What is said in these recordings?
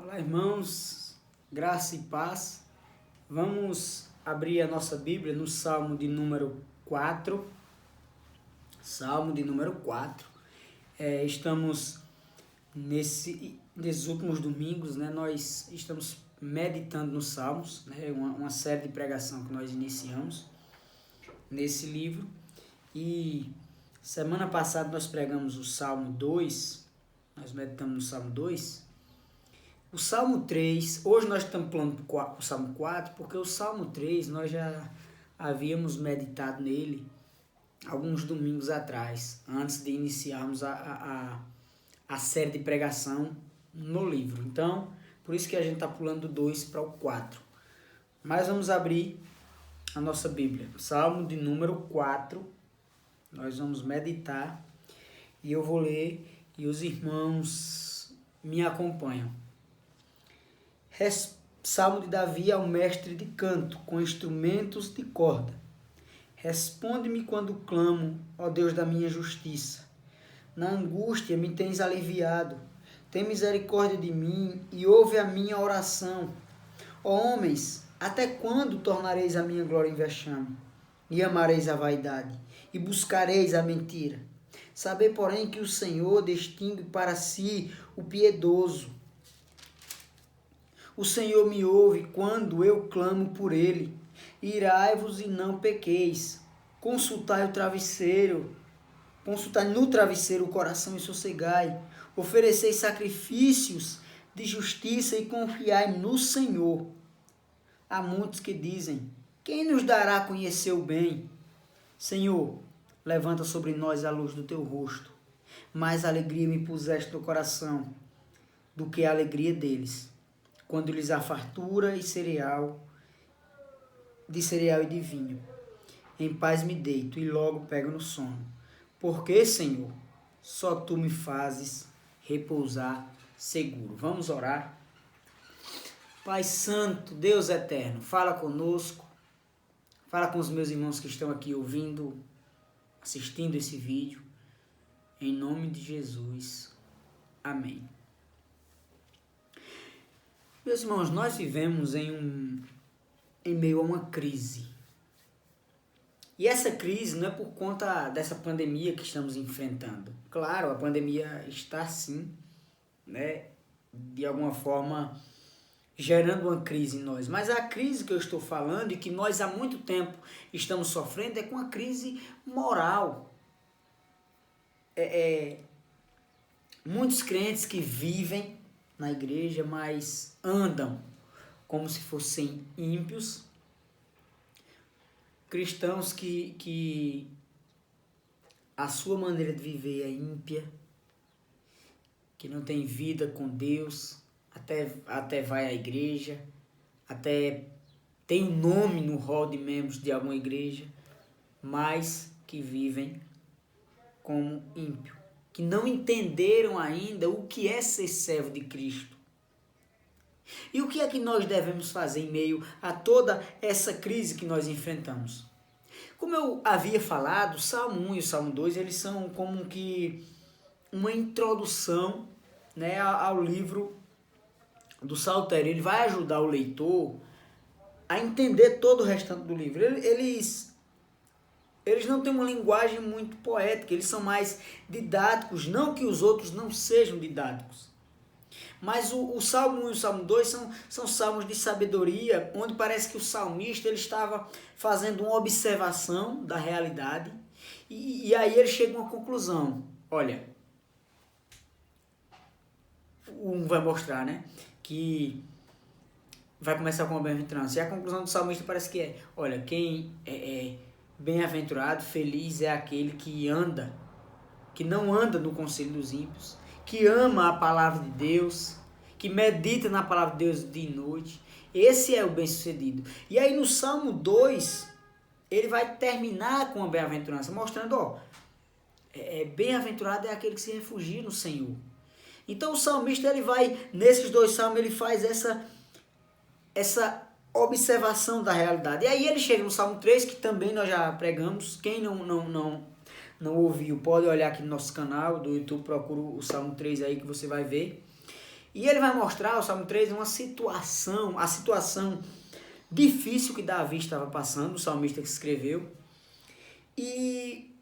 Olá, irmãos, graça e paz. Vamos abrir a nossa Bíblia no Salmo de número 4. Salmo de número 4. Estamos nesses últimos domingos, né? Nós estamos meditando nos Salmos, né? Uma série de pregação que nós iniciamos nesse livro. E semana passada nós pregamos o Salmo 2, nós meditamos no Salmo 2. O Salmo 3, hoje nós estamos falando o Salmo 4, porque o Salmo 3 nós já havíamos meditado nele alguns domingos atrás, antes de iniciarmos a série de pregação no livro. Então, por isso que a gente está pulando do 2 para o 4. Mas vamos abrir a nossa Bíblia. Salmo de número 4, nós vamos meditar e eu vou ler e os irmãos me acompanham. Salmo de Davi ao mestre de canto, com instrumentos de corda. Responde-me quando clamo, ó Deus da minha justiça. Na angústia me tens aliviado. Tem misericórdia de mim e ouve a minha oração. Ó homens, até quando tornareis a minha glória em vexame? E amareis a vaidade, e buscareis a mentira. Sabei, porém, que o Senhor distingue para si o piedoso. O Senhor me ouve quando eu clamo por ele. Irai-vos e não pequeis. Consultai no travesseiro o coração e sossegai. Oferecei sacrifícios de justiça e confiai no Senhor. Há muitos que dizem: quem nos dará a conhecer o bem? Senhor, levanta sobre nós a luz do teu rosto. Mais alegria me puseste no coração do que a alegria deles, quando lhes há fartura e cereal e de vinho. Em paz me deito e logo pego no sono. Porque, Senhor, só Tu me fazes repousar seguro. Vamos orar. Pai Santo, Deus Eterno, fala conosco, fala com os meus irmãos que estão aqui ouvindo, assistindo esse vídeo. Em nome de Jesus. Amém. Meus irmãos, nós vivemos em meio a uma crise. E essa crise não é por conta dessa pandemia que estamos enfrentando. Claro, a pandemia está sim, né, de alguma forma gerando uma crise em nós. Mas a crise que eu estou falando e que nós há muito tempo estamos sofrendo é com a crise moral. Muitos crentes que vivem na igreja, mas andam como se fossem ímpios, cristãos que a sua maneira de viver é ímpia, que não tem vida com Deus, até vai à igreja, até tem um nome no rol de membros de alguma igreja, mas que vivem como ímpio, que não entenderam ainda o que é ser servo de Cristo. E o que é que nós devemos fazer em meio a toda essa crise que nós enfrentamos? Como eu havia falado, o Salmo 1 e o Salmo 2, eles são como que uma introdução, né, ao livro do Saltério. Ele vai ajudar o leitor a entender todo o restante do livro. Eles não têm uma linguagem muito poética, eles são mais didáticos, não que os outros não sejam didáticos. Mas o Salmo 1 e o Salmo 2 são salmos de sabedoria, onde parece que o salmista ele estava fazendo uma observação da realidade e aí ele chega a uma conclusão. Olha, um vai mostrar, né, que vai começar com uma bem-aventurança. E a conclusão do salmista parece que é, olha, quem é bem-aventurado, feliz é aquele que não anda no conselho dos ímpios, que ama a palavra de Deus, que medita na palavra de Deus dia e noite. Esse é o bem-sucedido. E aí no Salmo 2, ele vai terminar com a bem-aventurança, mostrando, bem-aventurado é aquele que se refugia no Senhor. Então o salmista, ele vai, nesses dois salmos, ele faz essa observação da realidade. E aí ele chega no Salmo 3, que também nós já pregamos. Quem não ouviu, pode olhar aqui no nosso canal do YouTube, procura o Salmo 3 aí que você vai ver. E ele vai mostrar, o Salmo 3, a situação difícil que Davi estava passando, o salmista que escreveu. E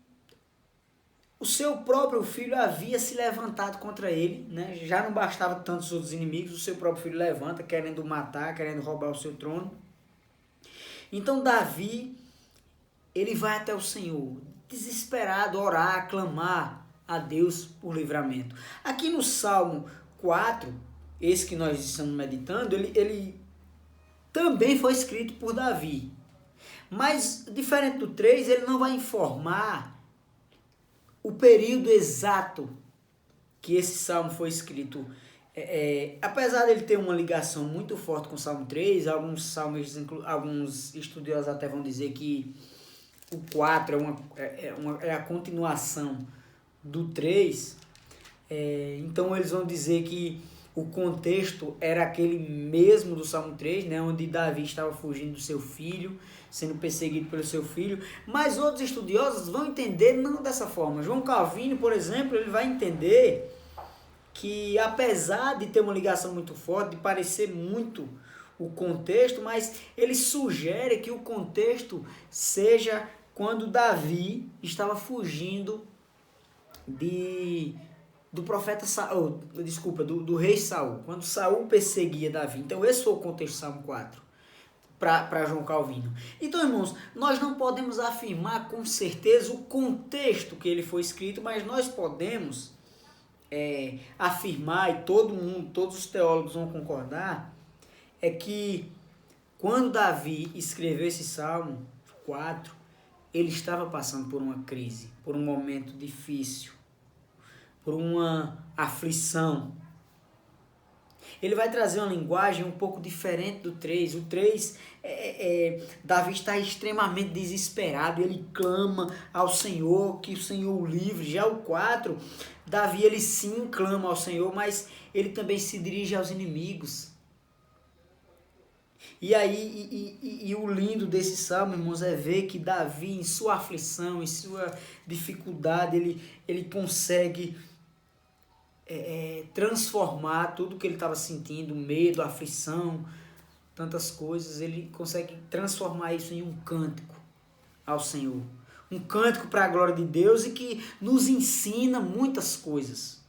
o seu próprio filho havia se levantado contra ele, né? Já não bastava tantos outros inimigos, o seu próprio filho levanta, querendo matar, querendo roubar o seu trono. Então Davi, ele vai até o Senhor, desesperado, orar, clamar a Deus por livramento. Aqui no Salmo 4, esse que nós estamos meditando, ele também foi escrito por Davi. Mas, diferente do 3, ele não vai informar o período exato que esse salmo foi escrito. Apesar dele ter uma ligação muito forte com o Salmo 3, alguns estudiosos até vão dizer que o 4 é a continuação do 3. Então eles vão dizer que o contexto era aquele mesmo do Salmo 3, né, onde Davi estava fugindo do seu filho, sendo perseguido pelo seu filho, mas outros estudiosos vão entender não dessa forma. João Calvino, por exemplo, ele vai entender que apesar de ter uma ligação muito forte, de parecer muito o contexto, mas ele sugere que o contexto seja quando Davi estava fugindo do profeta Saul, do rei Saul, quando Saul perseguia Davi. Então esse foi o contexto do Salmo 4, para João Calvino. Então, irmãos, nós não podemos afirmar com certeza o contexto que ele foi escrito, mas nós podemos afirmar, e todos os teólogos vão concordar, é que quando Davi escreveu esse Salmo 4, ele estava passando por uma crise, por um momento difícil, por uma aflição. Ele vai trazer uma linguagem um pouco diferente do 3. O 3, Davi está extremamente desesperado, ele clama ao Senhor, que o Senhor o livre. Já o 4, Davi ele sim clama ao Senhor, mas ele também se dirige aos inimigos. E aí, o lindo desse salmo, irmãos, é ver que Davi, em sua aflição, em sua dificuldade, ele consegue transformar tudo que ele estava sentindo, medo, aflição, tantas coisas, ele consegue transformar isso em um cântico ao Senhor. Um cântico para a glória de Deus e que nos ensina muitas coisas.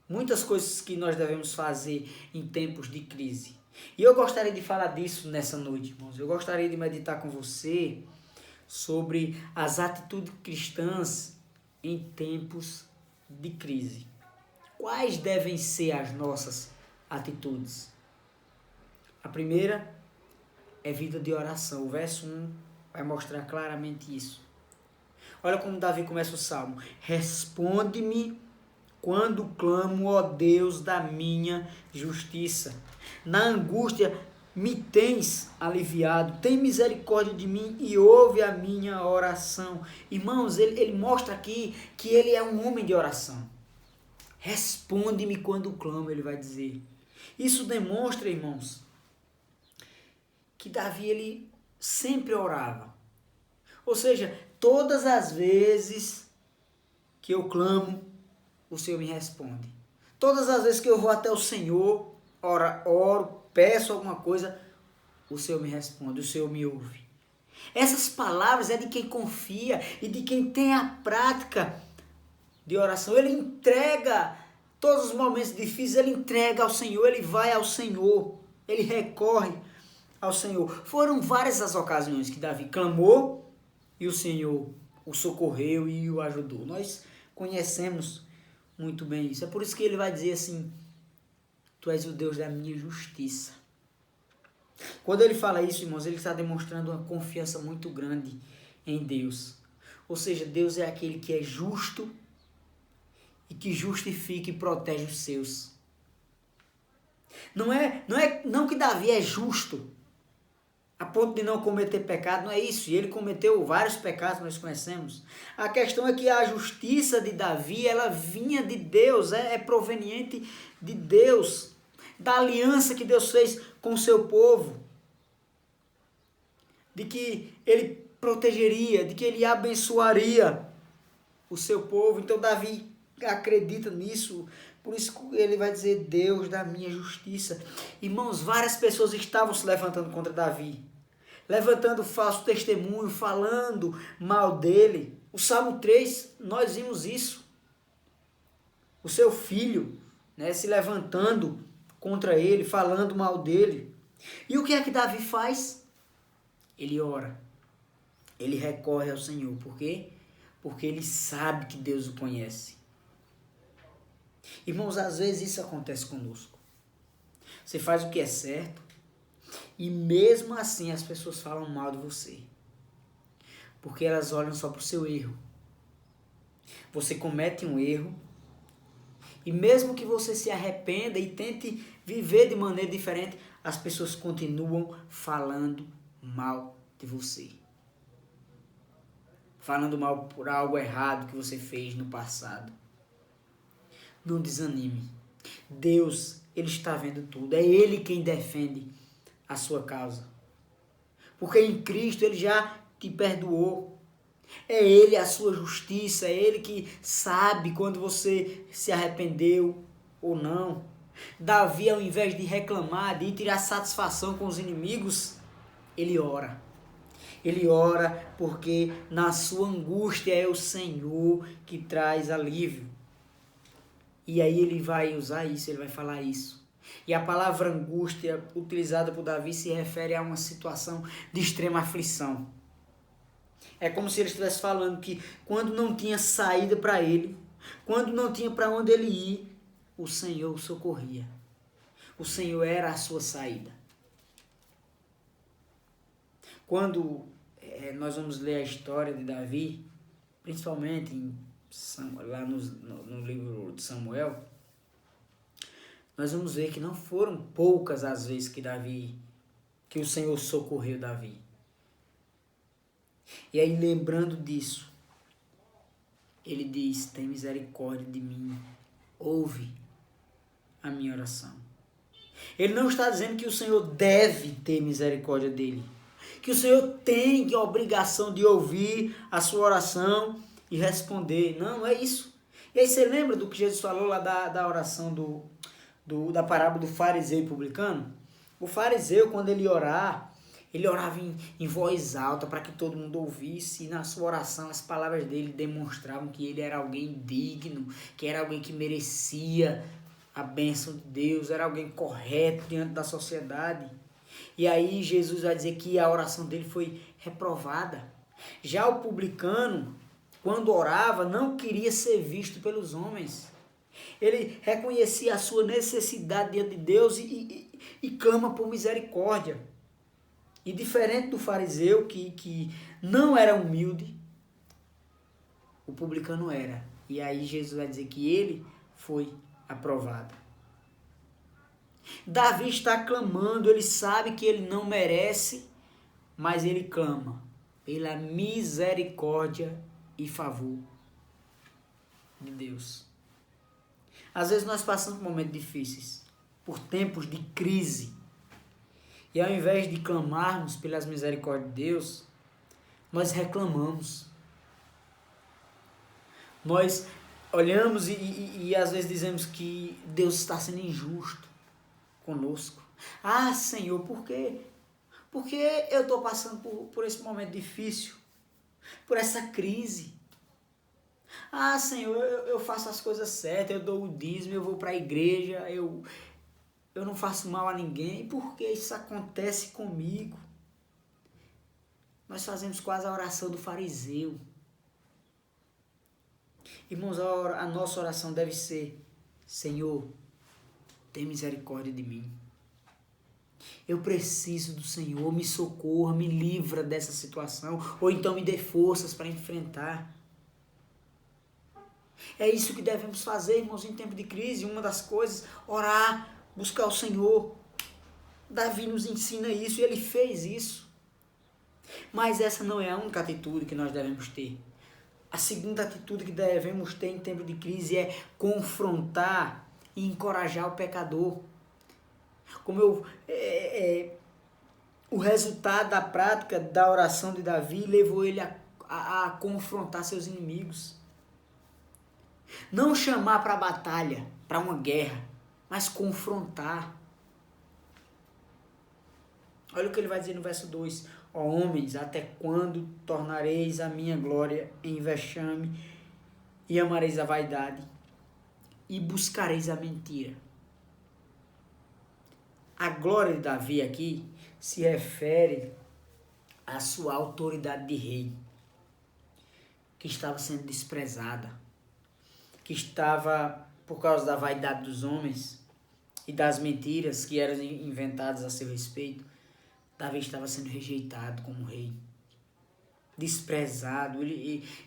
Muitas coisas que nós devemos fazer em tempos de crise. E eu gostaria de falar disso nessa noite, irmãos. Eu gostaria de meditar com você sobre as atitudes cristãs em tempos de crise. Quais devem ser as nossas atitudes? A primeira é vida de oração. O verso 1 vai mostrar claramente isso. Olha como Davi começa o salmo. Responde-me quando clamo, ó Deus da minha justiça. Na angústia me tens aliviado. Tem misericórdia de mim e ouve a minha oração. Irmãos, ele mostra aqui que ele é um homem de oração. Responde-me quando clamo, ele vai dizer. Isso demonstra, irmãos, que Davi ele sempre orava. Ou seja, todas as vezes que eu clamo, o Senhor me responde. Todas as vezes que eu vou até o Senhor, oro, peço alguma coisa, o Senhor me responde, o Senhor me ouve. Essas palavras é de quem confia e de quem tem a prática de oração. Ele entrega todos os momentos difíceis, ele entrega ao Senhor, ele vai ao Senhor, ele recorre ao Senhor. Foram várias as ocasiões que Davi clamou e o Senhor o socorreu e o ajudou. Nós conhecemos muito bem isso. É por isso que ele vai dizer assim: Tu és o Deus da minha justiça. Quando ele fala isso, irmãos, ele está demonstrando uma confiança muito grande em Deus. Ou seja, Deus é aquele que é justo e que justifica e protege os seus. Não que Davi é justo a ponto de não cometer pecado, não é isso. E ele cometeu vários pecados, nós conhecemos. A questão é que a justiça de Davi, ela vinha de Deus, é proveniente de Deus, da aliança que Deus fez com o seu povo, de que ele protegeria, de que ele abençoaria o seu povo. Então Davi acredita nisso. Por isso ele vai dizer, Deus da minha justiça. Irmãos, várias pessoas estavam se levantando contra Davi, levantando falso testemunho, falando mal dele. O Salmo 3, nós vimos isso. O seu filho, né, se levantando contra ele, falando mal dele. E o que é que Davi faz? Ele ora. Ele recorre ao Senhor. Por quê? Porque ele sabe que Deus o conhece. Irmãos, às vezes isso acontece conosco. Você faz o que é certo e mesmo assim as pessoas falam mal de você. Porque elas olham só para o seu erro. Você comete um erro e mesmo que você se arrependa e tente viver de maneira diferente, as pessoas continuam falando mal de você. Falando mal por algo errado que você fez no passado. Não desanime. Deus, Ele está vendo tudo. É Ele quem defende a sua causa. Porque em Cristo Ele já te perdoou. É Ele a sua justiça. É Ele que sabe quando você se arrependeu ou não. Davi, ao invés de reclamar, de tirar satisfação com os inimigos, ele ora. Ele ora porque na sua angústia é o Senhor que traz alívio. E aí ele vai usar isso, ele vai falar isso. E a palavra angústia utilizada por Davi se refere a uma situação de extrema aflição. É como se ele estivesse falando que quando não tinha saída para ele, quando não tinha para onde ele ir, o Senhor o socorria. O Senhor era a sua saída. Quando nós vamos ler a história de Davi, principalmente lá no livro de Samuel, nós vamos ver que não foram poucas as vezes que o Senhor socorreu Davi. E aí, lembrando disso, ele diz, tem misericórdia de mim, ouve a minha oração. Ele não está dizendo que o Senhor deve ter misericórdia dele, que o Senhor tem a obrigação de ouvir a sua oração e responder. Não, não é isso. E aí você lembra do que Jesus falou lá da oração da parábola do fariseu e publicano? O fariseu, quando ele orava em voz alta para que todo mundo ouvisse, e na sua oração as palavras dele demonstravam que ele era alguém digno, que era alguém que merecia a bênção de Deus, era alguém correto diante da sociedade. E aí Jesus vai dizer que a oração dele foi reprovada. Já o publicano, quando orava, não queria ser visto pelos homens. Ele reconhecia a sua necessidade diante de Deus e clama por misericórdia. E diferente do fariseu, que não era humilde, o publicano era. E aí Jesus vai dizer que ele foi aprovado. Davi está clamando, ele sabe que ele não merece, mas ele clama pela misericórdia e favor de Deus. Às vezes nós passamos por momentos difíceis, por tempos de crise, e ao invés de clamarmos pelas misericórdias de Deus, nós reclamamos. Nós olhamos e às vezes dizemos que Deus está sendo injusto conosco. Ah, Senhor, por quê? Porque eu estou passando por esse momento difícil, por essa crise. Ah, Senhor, eu faço as coisas certas, eu dou o dízimo, eu vou para a igreja, eu não faço mal a ninguém. Por que isso acontece comigo? Nós fazemos quase a oração do fariseu. Irmãos, a nossa oração deve ser: Senhor, tem misericórdia de mim. Eu preciso do Senhor, me socorra, me livra dessa situação, ou então me dê forças para enfrentar. É isso que devemos fazer, irmãos, em tempo de crise. Uma das coisas, orar, buscar o Senhor. Davi nos ensina isso e ele fez isso. Mas essa não é a única atitude que nós devemos ter. A segunda atitude que devemos ter em tempo de crise é confrontar e encorajar o pecador. O resultado da prática da oração de Davi levou ele a confrontar seus inimigos. Não chamar para a batalha, para uma guerra, mas confrontar. Olha o que ele vai dizer no verso 2. Ó homens, até quando tornareis a minha glória em vexame e amareis a vaidade e buscareis a mentira? A glória de Davi aqui se refere à sua autoridade de rei, que estava sendo desprezada, que estava, por causa da vaidade dos homens e das mentiras que eram inventadas a seu respeito, Davi estava sendo rejeitado como rei, desprezado.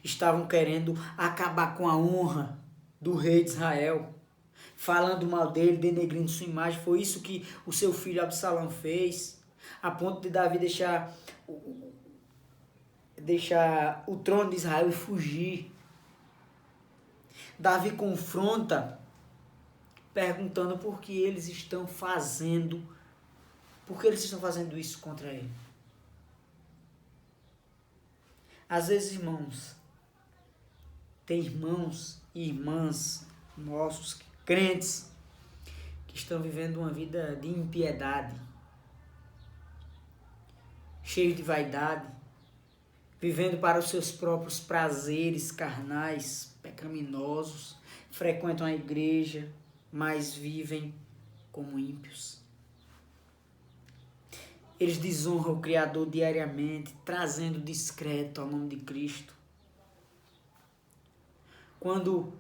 Estavam querendo acabar com a honra do rei de Israel, falando mal dele, denegrindo sua imagem. Foi isso que o seu filho Absalão fez, a ponto de Davi deixar o trono de Israel e fugir. Davi confronta, perguntando por que eles estão fazendo isso contra ele. Às vezes, irmãos, tem irmãos e irmãs nossos, crentes, que estão vivendo uma vida de impiedade, cheios de vaidade, vivendo para os seus próprios prazeres carnais, pecaminosos, frequentam a igreja, mas vivem como ímpios. Eles desonram o Criador diariamente, trazendo descrédito ao nome de Cristo. Quando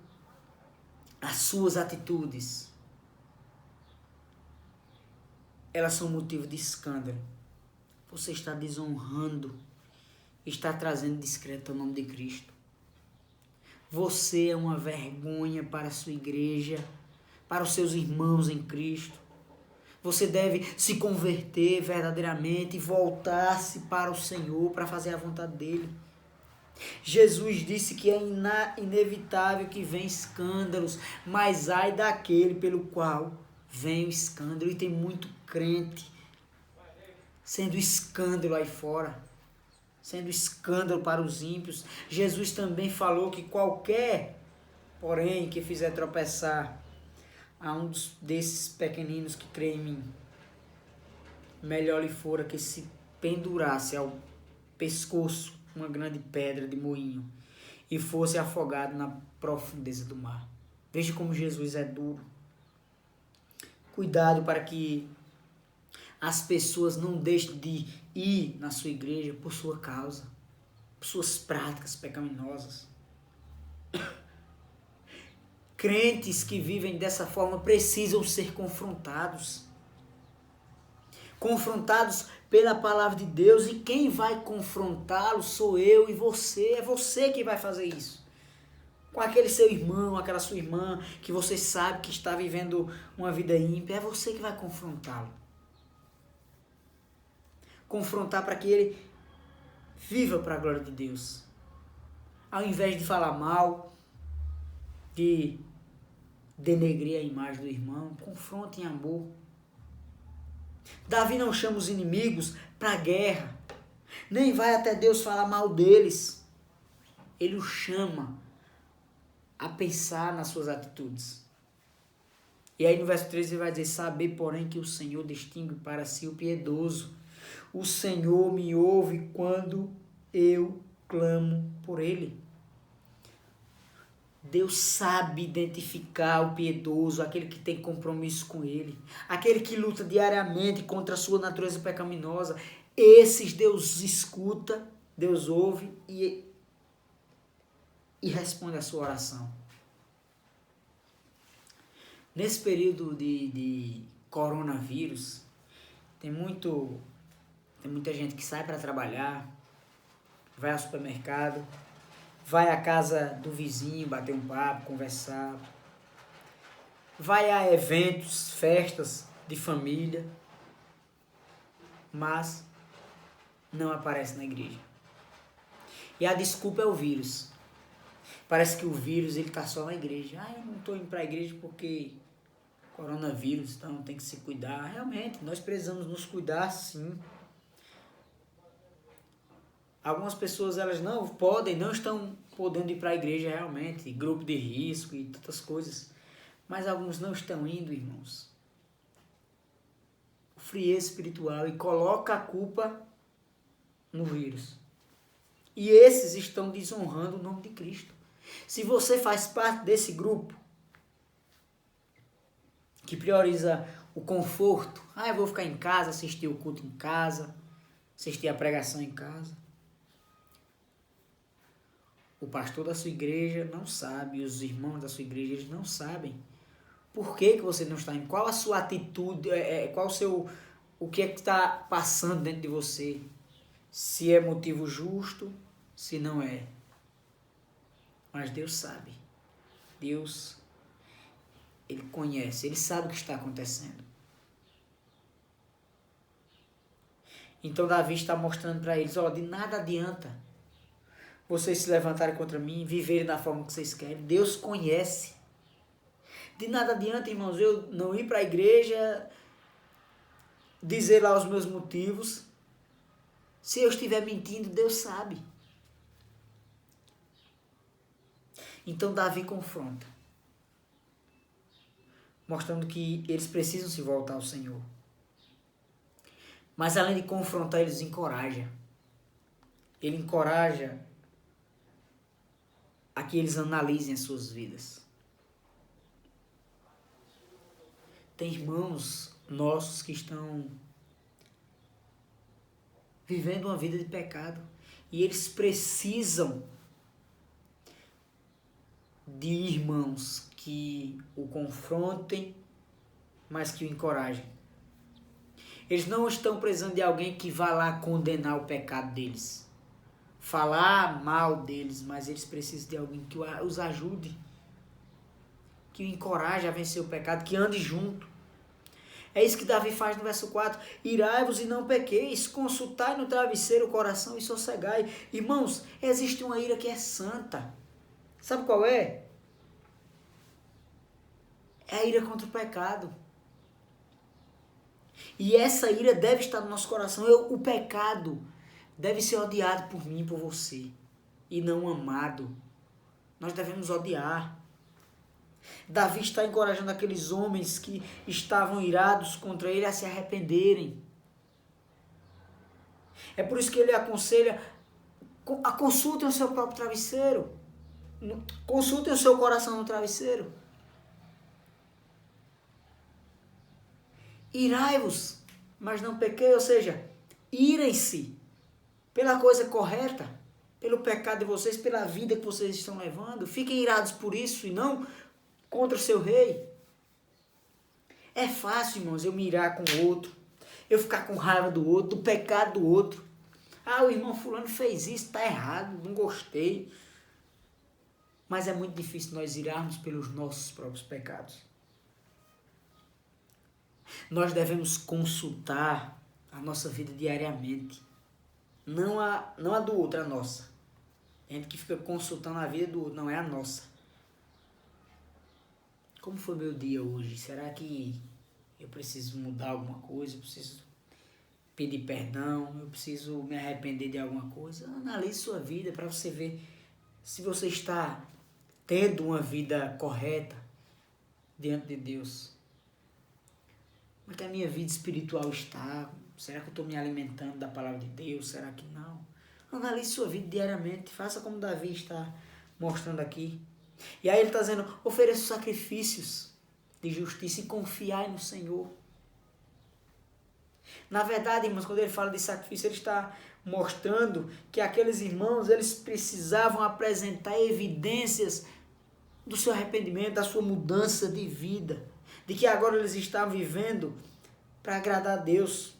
as suas atitudes, elas são motivo de escândalo, você está desonrando, está trazendo descrédito ao nome de Cristo. Você é uma vergonha para a sua igreja, para os seus irmãos em Cristo. Você deve se converter verdadeiramente e voltar-se para o Senhor, para fazer a vontade dEle. Jesus disse que é inevitável que venham escândalos, mas ai daquele pelo qual vem o escândalo. E tem muito crente sendo escândalo aí fora, sendo escândalo para os ímpios. Jesus também falou que qualquer, porém, que fizer tropeçar a um desses pequeninos que crê em mim, melhor lhe fora que se pendurasse ao pescoço uma grande pedra de moinho e fosse afogado na profundeza do mar. Veja como Jesus é duro. Cuidado para que as pessoas não deixem de ir na sua igreja por sua causa, por suas práticas pecaminosas. Crentes que vivem dessa forma precisam ser confrontados. Confrontados pela palavra de Deus, e quem vai confrontá-los sou eu e você. É você que vai fazer isso. Com aquele seu irmão, aquela sua irmã, que você sabe que está vivendo uma vida ímpia, é você que vai confrontá-lo. Confrontar para que ele viva para a glória de Deus. Ao invés de falar mal, de denegrir a imagem do irmão, confronte em amor. Davi não chama os inimigos para a guerra, nem vai até Deus falar mal deles. Ele o chama a pensar nas suas atitudes. E aí no verso 13 ele vai dizer: saber, porém, que o Senhor distingue para si o piedoso. O Senhor me ouve quando eu clamo por ele. Deus sabe identificar o piedoso, aquele que tem compromisso com ele, aquele que luta diariamente contra a sua natureza pecaminosa. Esses Deus escuta, Deus ouve e responde a sua oração. Nesse período de coronavírus, tem muita gente que sai para trabalhar, vai ao supermercado, vai à casa do vizinho bater um papo, conversar, vai a eventos, festas de família, mas não aparece na igreja. E a desculpa é o vírus. Parece que o vírus ele está só na igreja. Eu não estou indo para a igreja porque coronavírus, então tem que se cuidar. Realmente, nós precisamos nos cuidar, sim. Algumas pessoas elas não estão podendo ir para a igreja realmente, grupo de risco e tantas coisas. Mas alguns não estão indo, irmãos. O frieza espiritual e coloca a culpa no vírus. E esses estão desonrando o nome de Cristo. Se você faz parte desse grupo que prioriza o conforto, eu vou ficar em casa, assistir o culto em casa, assistir a pregação em casa. O pastor da sua igreja não sabe, os irmãos da sua igreja eles não sabem por que você não está indo, qual a sua atitude, o que é que está passando dentro de você, se é motivo justo, se não é. Mas Deus sabe, Deus, Ele conhece, Ele sabe o que está acontecendo. Então Davi está mostrando para eles, de nada adianta vocês se levantarem contra mim, viverem da forma que vocês querem. Deus conhece. De nada adianta, irmãos, eu não ir para a igreja, dizer lá os meus motivos. Se eu estiver mentindo, Deus sabe. Então Davi confronta, mostrando que eles precisam se voltar ao Senhor. Mas além de confrontar, eles encoraja. Ele encoraja a que eles analisem as suas vidas. Tem irmãos nossos que estão vivendo uma vida de pecado e eles precisam de irmãos que o confrontem, mas que o encorajem. Eles não estão precisando de alguém que vá lá condenar o pecado deles, falar mal deles, mas eles precisam de alguém que os ajude, que o encoraje a vencer o pecado, que ande junto. É isso que Davi faz no verso 4. Irai-vos e não pequeis, consultai no travesseiro o coração e sossegai. Irmãos, existe uma ira que é santa. Sabe qual é? É a ira contra o pecado. E essa ira deve estar no nosso coração. O pecado deve ser odiado por mim e por você, e não amado. Nós devemos odiar. Davi está encorajando aqueles homens que estavam irados contra ele a se arrependerem. É por isso que ele aconselha, consultem o seu próprio travesseiro. Consultem o seu coração no travesseiro. Irai-vos, mas não pequei, ou seja, irem-se pela coisa correta, pelo pecado de vocês, pela vida que vocês estão levando. Fiquem irados por isso e não contra o seu rei. É fácil, irmãos, eu me irar com o outro, eu ficar com raiva do outro, do pecado do outro. O irmão fulano fez isso, está errado, não gostei. Mas é muito difícil nós irarmos pelos nossos próprios pecados. Nós devemos consultar a nossa vida diariamente. Não a do outro, a nossa. A gente que fica consultando a vida do outro, não é a nossa. Como foi meu dia hoje? Será que eu preciso mudar alguma coisa? Eu preciso pedir perdão? Eu preciso me arrepender de alguma coisa? Analise sua vida para você ver se você está tendo uma vida correta diante de Deus. Como é que a minha vida espiritual está? Será que eu estou me alimentando da palavra de Deus? Será que não? Analise sua vida diariamente. Faça como Davi está mostrando aqui. E aí ele está dizendo, ofereça sacrifícios de justiça e confiai no Senhor. Na verdade, irmãos, quando ele fala de sacrifício, ele está mostrando que aqueles irmãos, eles precisavam apresentar evidências do seu arrependimento, da sua mudança de vida, de que agora eles estavam vivendo para agradar a Deus.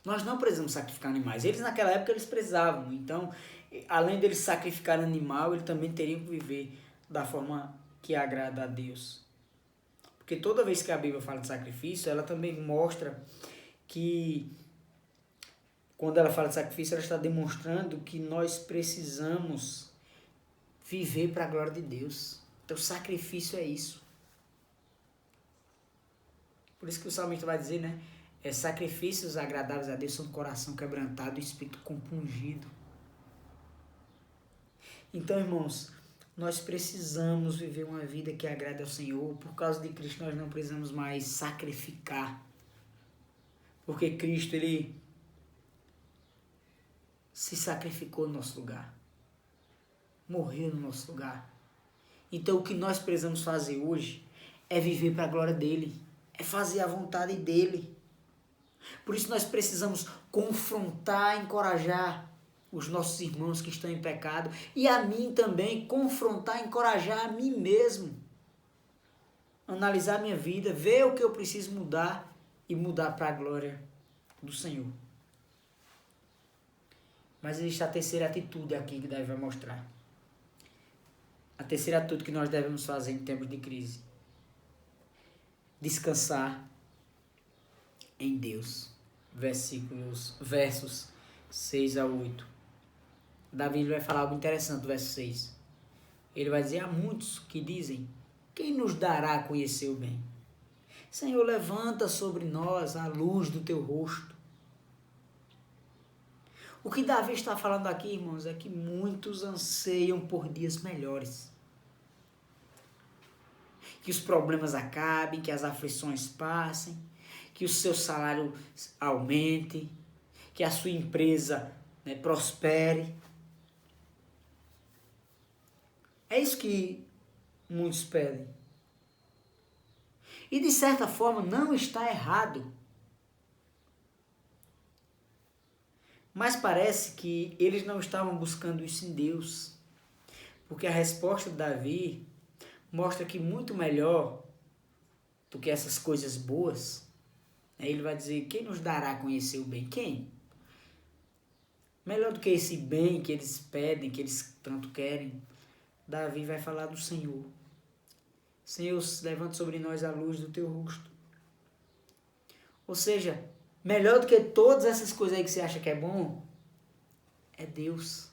Nós não precisamos sacrificar animais. Eles naquela época eles precisavam. Então, além deles sacrificar animal, eles também teriam que viver da forma que agrada a Deus. Porque toda vez que a Bíblia fala de sacrifício, ela também mostra que, quando ela fala de sacrifício, ela está demonstrando que nós precisamos viver para a glória de Deus. Então, sacrifício é isso. Por isso que o salmista vai dizer, né? Sacrifícios agradáveis a Deus são coração quebrantado e espírito compungido. Então, irmãos, nós precisamos viver uma vida que agrade ao Senhor. Por causa de Cristo, nós não precisamos mais sacrificar. Porque Cristo, Ele se sacrificou no nosso lugar. Morreu no nosso lugar. Então, o que nós precisamos fazer hoje é viver para a glória dEle. É fazer a vontade dEle. Por isso, nós precisamos confrontar, encorajar os nossos irmãos que estão em pecado, e a mim também, confrontar, encorajar a mim mesmo, analisar a minha vida, ver o que eu preciso mudar e mudar para a glória do Senhor. Mas existe a terceira atitude aqui que Davi vai mostrar. A terceira atitude que nós devemos fazer em tempos de crise: descansar em Deus. Versos 6 a 8. Davi vai falar algo interessante no verso 6. Ele vai dizer: há muitos que dizem: quem nos dará a conhecer o bem? Senhor, levanta sobre nós a luz do teu rosto. O que Davi está falando aqui, irmãos, é que muitos anseiam por dias melhores. Que os problemas acabem, que as aflições passem, que o seu salário aumente, que a sua empresa, prospere. É isso que muitos pedem. E de certa forma não está errado. Mas parece que eles não estavam buscando isso em Deus. Porque a resposta de Davi mostra que muito melhor do que essas coisas boas, ele vai dizer: quem nos dará a conhecer o bem? Quem? Melhor do que esse bem que eles pedem, que eles tanto querem, Davi vai falar do Senhor. Senhor, levanta sobre nós a luz do teu rosto. Ou seja, melhor do que todas essas coisas aí que você acha que é bom, é Deus.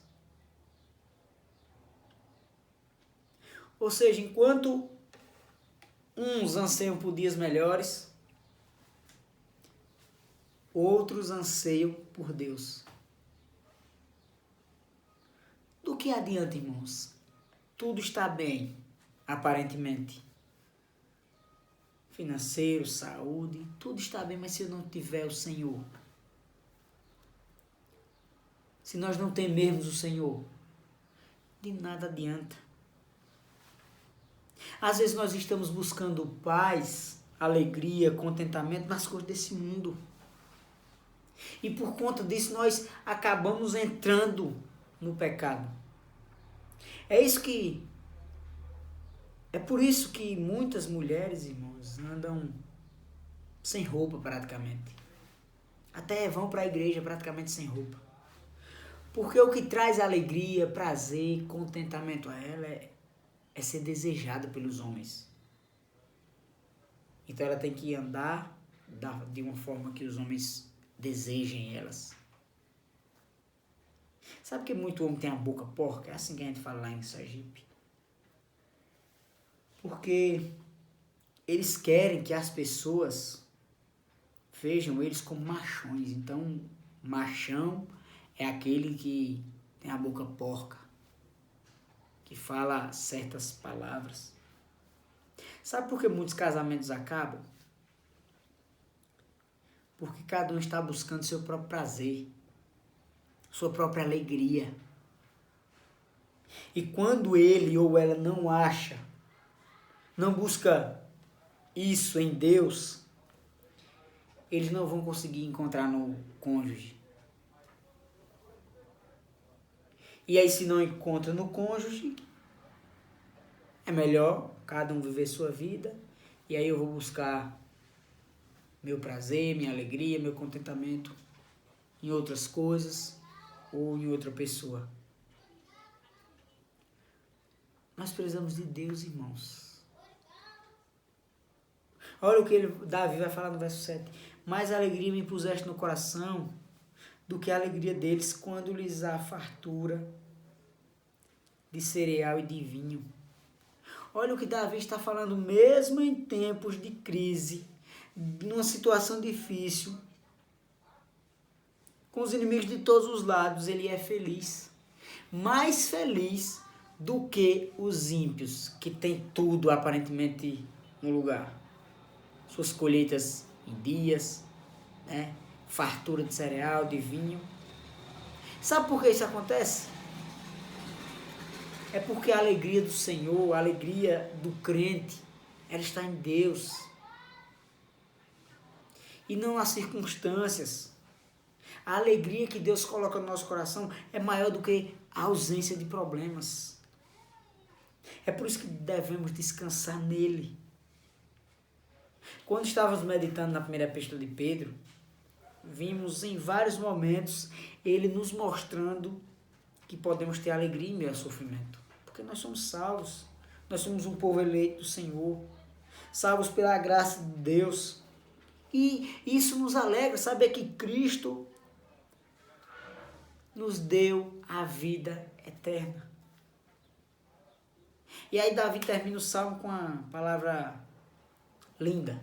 Ou seja, enquanto uns anseiam por dias melhores, outros anseiam por Deus. Do que adianta, irmãos? Tudo está bem, aparentemente. Financeiro, saúde, tudo está bem, mas se eu não tiver o Senhor, se nós não temermos o Senhor, de nada adianta. Às vezes nós estamos buscando paz, alegria, contentamento nas coisas desse mundo. E por conta disso nós acabamos entrando no pecado. É por isso que muitas mulheres, irmãos, andam sem roupa praticamente. Até vão para a igreja praticamente sem roupa. Porque o que traz alegria, prazer, contentamento a ela é ser desejada pelos homens. Então ela tem que andar de uma forma que os homens desejem elas. Sabe que muito homem tem a boca porca? É assim que a gente fala lá em Sergipe. Porque eles querem que as pessoas vejam eles como machões. Então, machão é aquele que tem a boca porca, que fala certas palavras. Sabe por que muitos casamentos acabam? Porque cada um está buscando seu próprio prazer, sua própria alegria. E quando ele ou ela não busca isso em Deus, eles não vão conseguir encontrar no cônjuge. E aí, se não encontra no cônjuge, é melhor cada um viver sua vida, e aí eu vou buscar meu prazer, minha alegria, meu contentamento em outras coisas ou em outra pessoa. Nós precisamos de Deus, irmãos. Olha o que Davi vai falar no verso 7. Mais alegria me puseste no coração do que a alegria deles quando lhes há fartura de cereal e de vinho. Olha o que Davi está falando, mesmo em tempos de crise, numa situação difícil, com os inimigos de todos os lados, ele é feliz. Mais feliz do que os ímpios, que tem tudo aparentemente no lugar. Suas colheitas em dias, né? Fartura de cereal, de vinho. Sabe por que isso acontece? É porque a alegria do Senhor, a alegria do crente, ela está em Deus. E não nas circunstâncias. A alegria que Deus coloca no nosso coração é maior do que a ausência de problemas. É por isso que devemos descansar nele. Quando estávamos meditando na primeira epístola de Pedro, vimos em vários momentos ele nos mostrando que podemos ter alegria em meio ao sofrimento. Porque nós somos salvos. Nós somos um povo eleito do Senhor. Salvos pela graça de Deus. E isso nos alegra, saber que Cristo nos deu a vida eterna. E aí Davi termina o salmo com a palavra linda.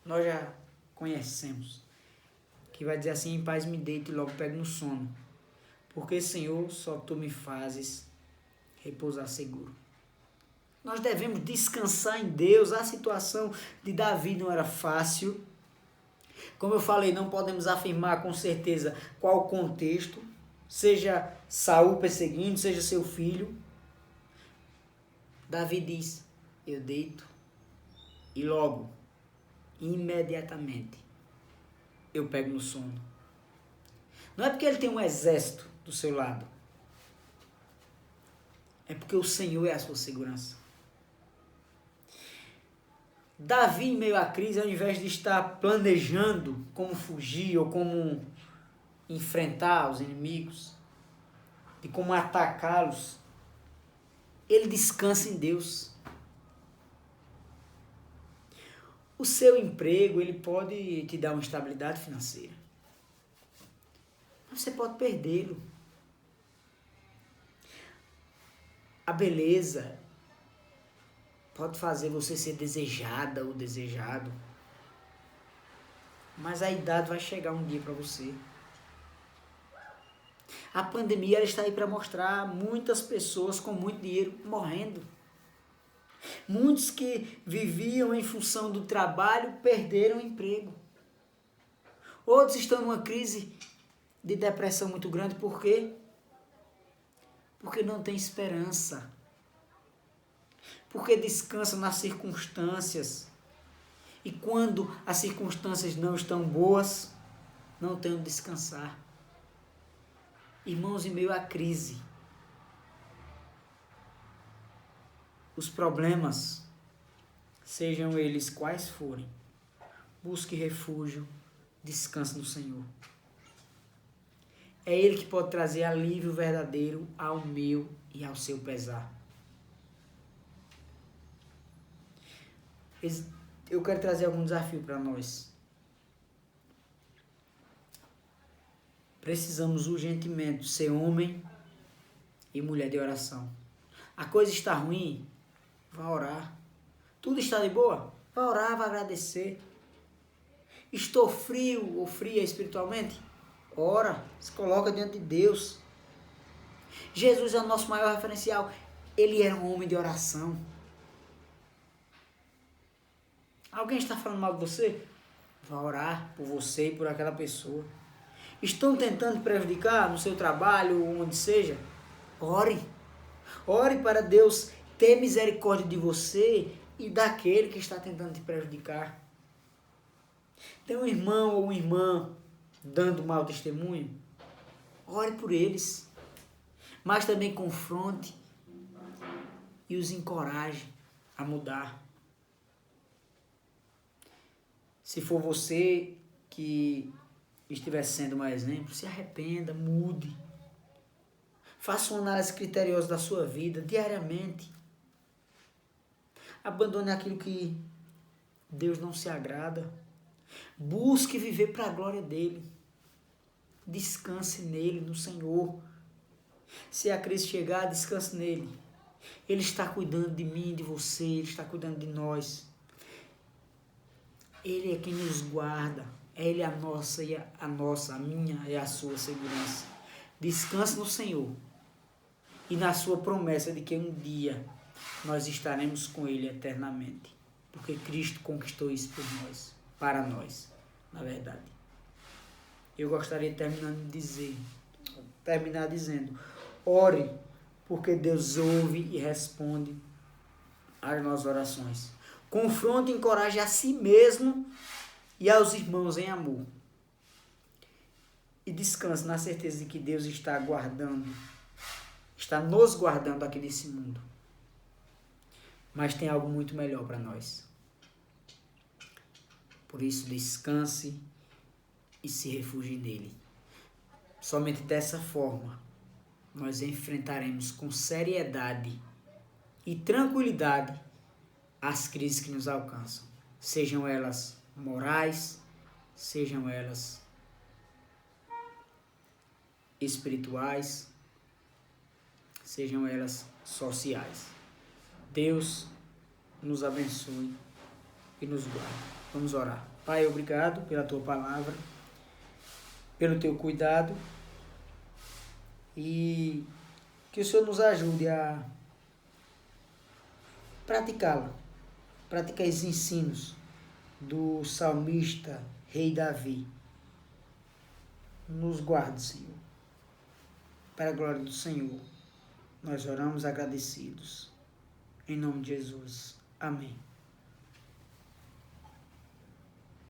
Nós já conhecemos. Que vai dizer assim: em paz me deito e logo pego no sono. Porque, Senhor, só Tu me fazes repousar seguro. Nós devemos descansar em Deus. A situação de Davi não era fácil. Como eu falei, não podemos afirmar com certeza qual o contexto. Seja Saul perseguindo, seja seu filho. Davi diz: eu deito e logo, imediatamente, eu pego no sono. Não é porque ele tem um exército do seu lado. É porque o Senhor é a sua segurança. Davi, em meio à crise, ao invés de estar planejando como fugir ou como enfrentar os inimigos, de como atacá-los, ele descansa em Deus. O seu emprego, ele pode te dar uma estabilidade financeira. Mas você pode perdê-lo. A beleza pode fazer você ser desejada ou desejado. Mas a idade vai chegar um dia para você. A pandemia ela está aí para mostrar muitas pessoas com muito dinheiro morrendo. Muitos que viviam em função do trabalho perderam o emprego. Outros estão numa crise de depressão muito grande. Por quê? Porque não tem esperança. Porque descansam nas circunstâncias. E quando as circunstâncias não estão boas, não tem onde descansar. Irmãos, em meio à crise, os problemas, sejam eles quais forem, busque refúgio, descanse no Senhor. É Ele que pode trazer alívio verdadeiro ao meu e ao seu pesar. Eu quero trazer algum desafio para nós. Precisamos urgentemente ser homem e mulher de oração. A coisa está ruim? Vá orar. Tudo está de boa? Vá orar, vá agradecer. Estou frio ou fria espiritualmente? Ora, se coloca diante de Deus. Jesus é o nosso maior referencial. Ele era um homem de oração. Alguém está falando mal de você? Vá orar por você e por aquela pessoa. Estão tentando prejudicar no seu trabalho ou onde seja? Ore. Ore para Deus ter misericórdia de você e daquele que está tentando te prejudicar. Tem um irmão ou uma irmã dando mau testemunho? Ore por eles. Mas também confronte e os encoraje a mudar. Se for você que estiver sendo um exemplo, se arrependa, mude. Faça uma análise criteriosa da sua vida diariamente. Abandone aquilo que Deus não se agrada. Busque viver para a glória dele. Descanse nele, no Senhor. Se a crise chegar, descanse nele. Ele está cuidando de mim, de você, ele está cuidando de nós. Ele é quem nos guarda. Ele é a nossa, a minha e a sua segurança. Descanse no Senhor e na sua promessa de que um dia nós estaremos com Ele eternamente. Porque Cristo conquistou isso por nós, para nós, na verdade. Eu gostaria de terminar dizendo, ore, porque Deus ouve e responde às nossas orações. Confronte e encoraje a si mesmo e aos irmãos em amor. E descanse na certeza de que Deus está nos guardando aqui nesse mundo. Mas tem algo muito melhor para nós. Por isso, descanse e se refugie nele. Somente dessa forma, nós enfrentaremos com seriedade e tranquilidade as crises que nos alcançam. Sejam elas morais, sejam elas espirituais, sejam elas sociais. Deus nos abençoe e nos guarde. Vamos orar. Pai, obrigado pela tua palavra, pelo teu cuidado e que o Senhor nos ajude a praticar esses ensinos do salmista rei Davi. Nos guarde, Senhor. Para a glória do Senhor, nós oramos agradecidos. Em nome de Jesus. Amém.